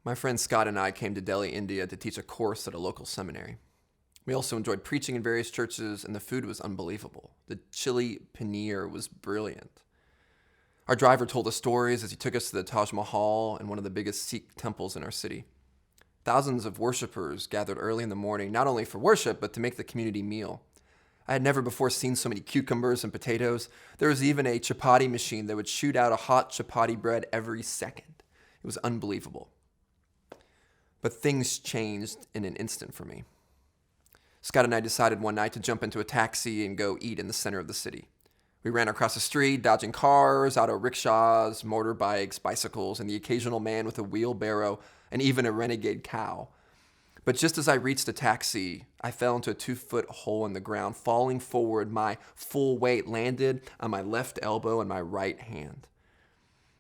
My friend Scott and I came to Delhi, India to teach a course at a local seminary. We also enjoyed preaching in various churches, and the food was unbelievable. The chili paneer was brilliant. Our driver told us stories as he took us to the Taj Mahal and one of the biggest Sikh temples in our city. Thousands of worshipers gathered early in the morning, not only for worship, but to make the community meal. I had never before seen so many cucumbers and potatoes. There was even a chapati machine that would shoot out a hot chapati bread every second. It was unbelievable. But things changed in an instant for me. Scott and I decided one night to jump into a taxi and go eat in the center of the city. We ran across the street, dodging cars, auto rickshaws, motorbikes, bicycles, and the occasional man with a wheelbarrow, and even a renegade cow. But just as I reached the taxi, I fell into a 2-foot hole in the ground. Falling forward, my full weight landed on my left elbow and my right hand.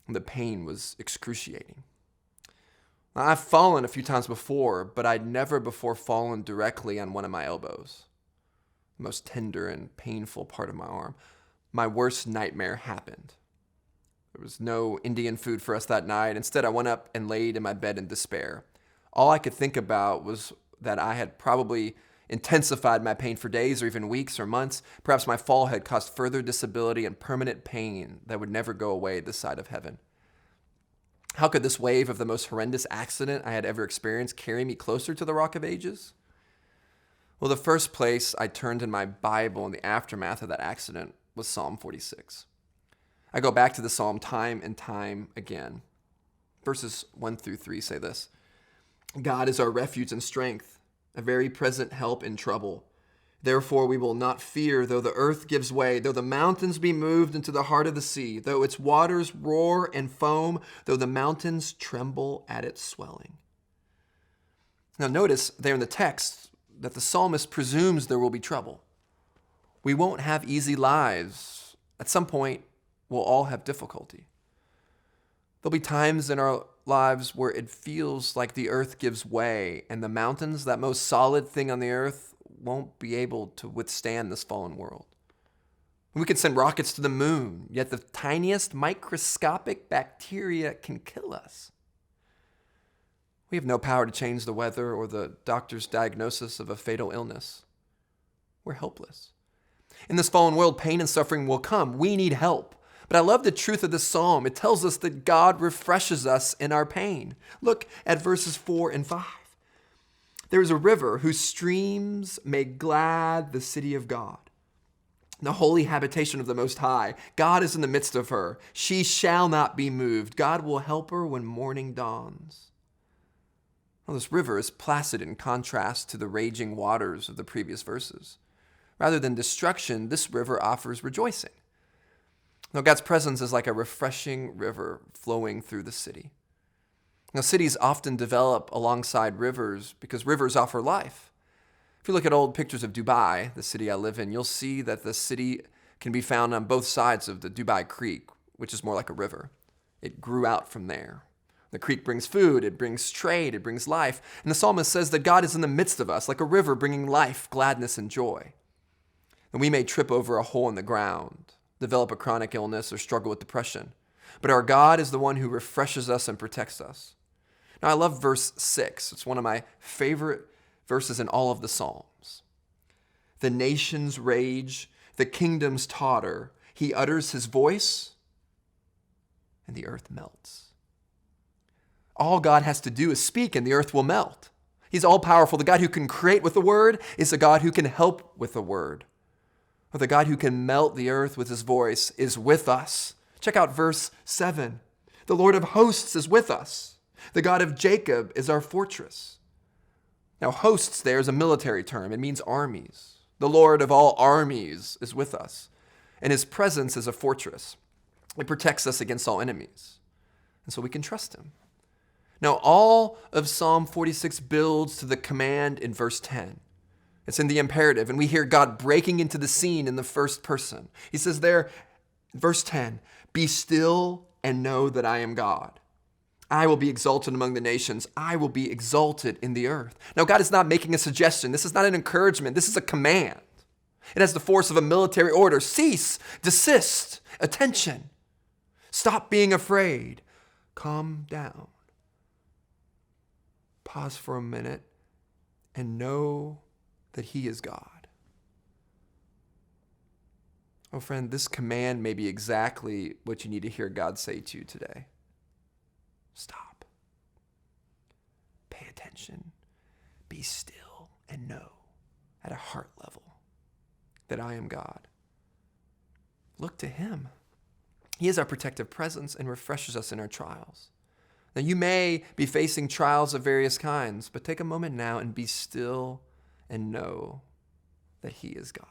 And the pain was excruciating. I've fallen a few times before, but I'd never before fallen directly on one of my elbows, the most tender and painful part of my arm. My worst nightmare happened. There was no Indian food for us that night. Instead, I went up and laid in my bed in despair. All I could think about was that I had probably intensified my pain for days or even weeks or months. Perhaps my fall had caused further disability and permanent pain that would never go away this side of heaven. How could this wave of the most horrendous accident I had ever experienced carry me closer to the Rock of Ages? Well, the first place I turned in my Bible in the aftermath of that accident was Psalm 46. I go back to the psalm time and time again. Verses 1 through 3 say this: God is our refuge and strength, a very present help in trouble. Therefore we will not fear, though the earth gives way, though the mountains be moved into the heart of the sea, though its waters roar and foam, though the mountains tremble at its swelling. Now notice there in the text that the psalmist presumes there will be trouble. We won't have easy lives. At some point, we'll all have difficulty. There'll be times in our lives where it feels like the earth gives way and the mountains, that most solid thing on the earth, won't be able to withstand this fallen world. We can send rockets to the moon, yet the tiniest microscopic bacteria can kill us. We have no power to change the weather or the doctor's diagnosis of a fatal illness. We're helpless. In this fallen world, pain and suffering will come. We need help. But I love the truth of this psalm. It tells us that God refreshes us in our pain. Look at verses 4 and 5. There is a river whose streams make glad the city of God, the holy habitation of the Most High. God is in the midst of her. She shall not be moved. God will help her when morning dawns. Well, this river is placid in contrast to the raging waters of the previous verses. Rather than destruction, this river offers rejoicing. Now, God's presence is like a refreshing river flowing through the city. Now, cities often develop alongside rivers because rivers offer life. If you look at old pictures of Dubai, the city I live in, you'll see that the city can be found on both sides of the Dubai Creek, which is more like a river. It grew out from there. The creek brings food, it brings trade, it brings life. And the psalmist says that God is in the midst of us, like a river bringing life, gladness, and joy. And we may trip over a hole in the ground, develop a chronic illness, or struggle with depression. But our God is the one who refreshes us and protects us. Now, I love verse 6. It's one of my favorite verses in all of the Psalms. The nations rage, the kingdoms totter. He utters his voice, and the earth melts. All God has to do is speak, and the earth will melt. He's all-powerful. The God who can create with the word is the God who can help with the word. Or the God who can melt the earth with his voice is with us. Check out verse 7. The Lord of hosts is with us. The God of Jacob is our fortress. Now, hosts there is a military term. It means armies. The Lord of all armies is with us, and his presence is a fortress. It protects us against all enemies, and so we can trust him. Now, all of Psalm 46 builds to the command in verse 10. It's in the imperative, and we hear God breaking into the scene in the first person. He says there, verse 10, "Be still and know that I am God. I will be exalted among the nations. I will be exalted in the earth." Now, God is not making a suggestion. This is not an encouragement. This is a command. It has the force of a military order. Cease, desist, attention. Stop being afraid. Calm down. Pause for a minute and know that he is God. Oh, friend, this command may be exactly what you need to hear God say to you today. Stop. Pay attention. Be still and know at a heart level that I am God. Look to him. He is our protective presence and refreshes us in our trials. Now, you may be facing trials of various kinds, but take a moment now and be still and know that he is God.